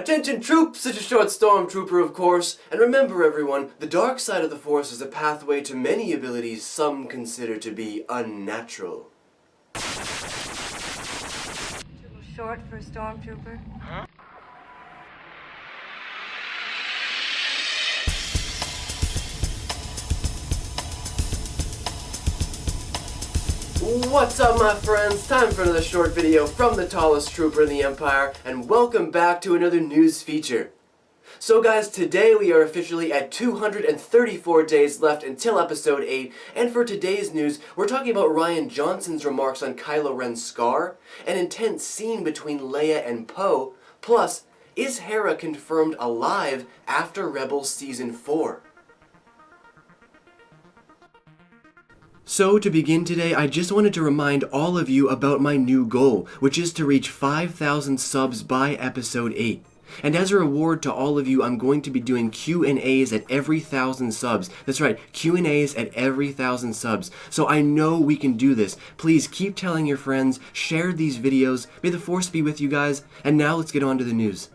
Attention troops, it's a short stormtrooper of course, and remember everyone, the dark side of the Force is a pathway to many abilities some consider to be unnatural. Too short for a stormtrooper? Huh? What's up my friends, time for another short video from the tallest trooper in the Empire, and welcome back to another news feature. So guys, today we are officially at 234 days left until episode 8, and for today's news, we're talking about Rian Johnson's remarks on Kylo Ren's scar, an intense scene between Leia and Poe, plus, is Hera confirmed alive after Rebels Season 4? So to begin today, I just wanted to remind all of you about my new goal, which is to reach 5,000 subs by episode 8. And as a reward to all of you, I'm going to be doing Q&As at every 1,000 subs. That's right, Q&As at every 1,000 subs. So I know we can do this. Please keep telling your friends, share these videos. May the Force be with you guys. And now let's get on to the news.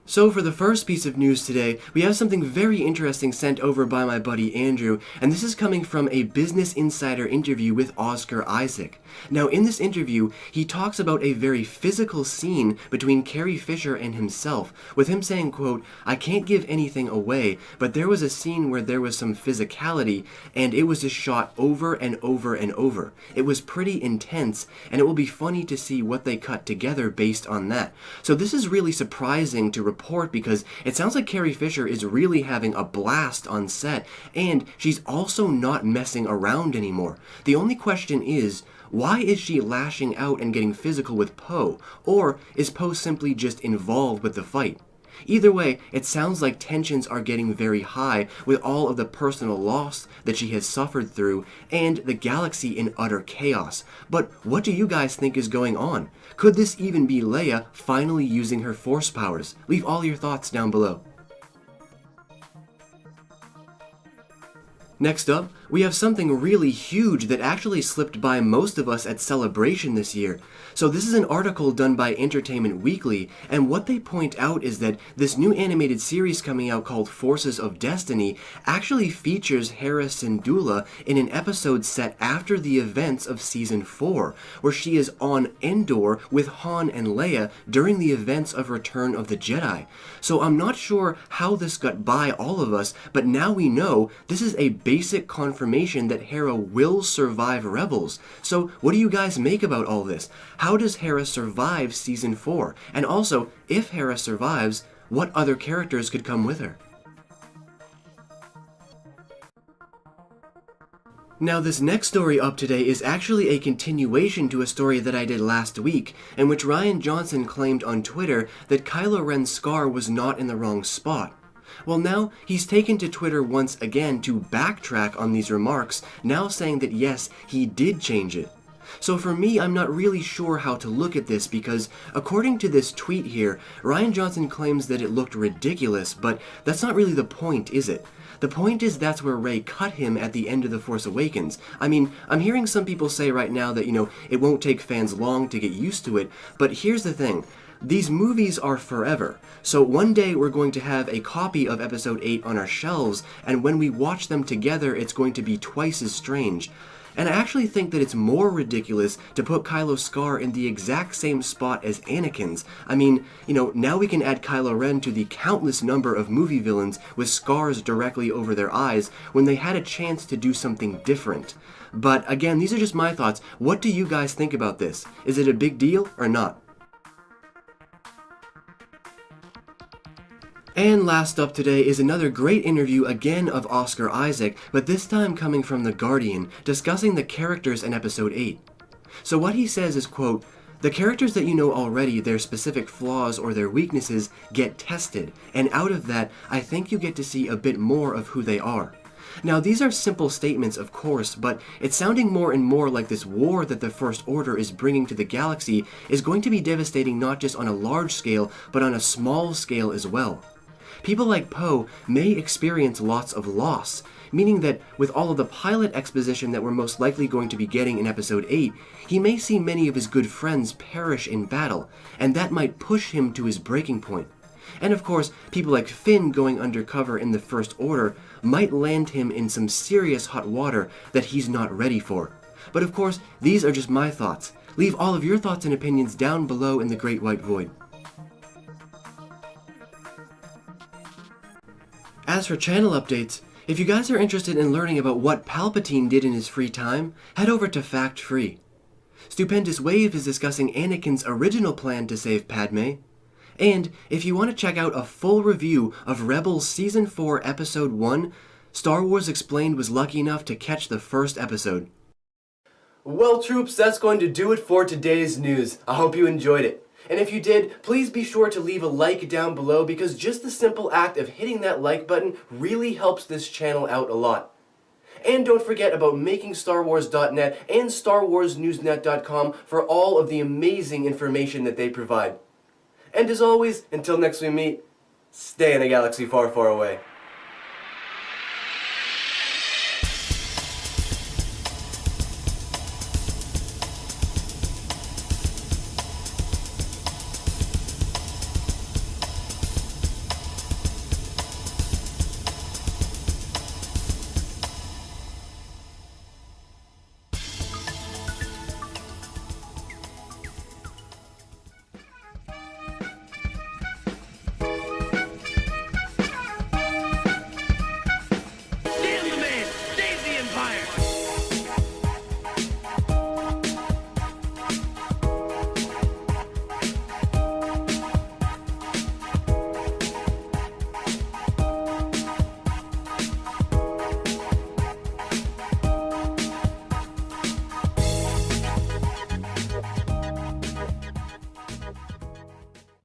So for the first piece of news today, we have something very interesting sent over by my buddy Andrew, and this is coming from a Business Insider interview with Oscar Isaac. Now in this interview, he talks about a very physical scene between Carrie Fisher and himself, with him saying, quote, "I can't give anything away, but there was a scene where there was some physicality, and it was just shot over and over and over. It was pretty intense, and it will be funny to see what they cut together based on that." So this is really surprising to report because it sounds like Carrie Fisher is really having a blast on set, and she's also not messing around anymore. The only question is, why is she lashing out and getting physical with Poe? Or is Poe simply just involved with the fight? Either way, it sounds like tensions are getting very high with all of the personal loss that she has suffered through and the galaxy in utter chaos. But what do you guys think is going on? Could this even be Leia finally using her Force powers? Leave all your thoughts down below. Next up, we have something really huge that actually slipped by most of us at Celebration this year. So this is an article done by Entertainment Weekly, and what they point out is that this new animated series coming out called Forces of Destiny actually features Hera Syndulla in an episode set after the events of Season 4, where she is on Endor with Han and Leia during the events of Return of the Jedi. So I'm not sure how this got by all of us, but now we know this is a basic confirmation that Hera will survive Rebels. So what do you guys make about all this? How does Hera survive Season 4? And also, if Hera survives, what other characters could come with her? Now this next story up today is actually a continuation to a story that I did last week, in which Rian Johnson claimed on Twitter that Kylo Ren's scar was not in the wrong spot. Well now, he's taken to Twitter once again to backtrack on these remarks, now saying that yes, he did change it. So for me, I'm not really sure how to look at this because, according to this tweet here, Rian Johnson claims that it looked ridiculous, but that's not really the point, is it? The point is that's where Rey cut him at the end of The Force Awakens. I mean, I'm hearing some people say right now that, it won't take fans long to get used to it, but here's the thing. These movies are forever, so one day we're going to have a copy of Episode 8 on our shelves, and when we watch them together, it's going to be twice as strange. And I actually think that it's more ridiculous to put Kylo's scar in the exact same spot as Anakin's. I mean, now we can add Kylo Ren to the countless number of movie villains with scars directly over their eyes when they had a chance to do something different. But again, these are just my thoughts. What do you guys think about this? Is it a big deal or not? And last up today is another great interview again of Oscar Isaac, but this time coming from The Guardian, discussing the characters in Episode 8. So what he says is, quote, "The characters that you know already, their specific flaws or their weaknesses, get tested, and out of that, I think you get to see a bit more of who they are." Now these are simple statements of course, but it's sounding more and more like this war that the First Order is bringing to the galaxy is going to be devastating not just on a large scale, but on a small scale as well. People like Poe may experience lots of loss. meaning that with all of the pilot exposition that we're most likely going to be getting in Episode 8, he may see many of his good friends perish in battle, and that might push him to his breaking point. And of course, people like Finn going undercover in the First Order might land him in some serious hot water that he's not ready for. But of course, these are just my thoughts. Leave all of your thoughts and opinions down below in the Great White Void. As for channel updates, if you guys are interested in learning about what Palpatine did in his free time, head over to Fact Free. Stupendous Wave is discussing Anakin's original plan to save Padme. And if you want to check out a full review of Rebels Season 4 Episode 1, Star Wars Explained was lucky enough to catch the first episode. Well, troops, that's going to do it for today's news. I hope you enjoyed it. And if you did, please be sure to leave a like down below, because just the simple act of hitting that like button really helps this channel out a lot. And don't forget about MakingStarWars.net and StarWarsNewsNet.com for all of the amazing information that they provide. And as always, until next we meet, stay in a galaxy far, far away.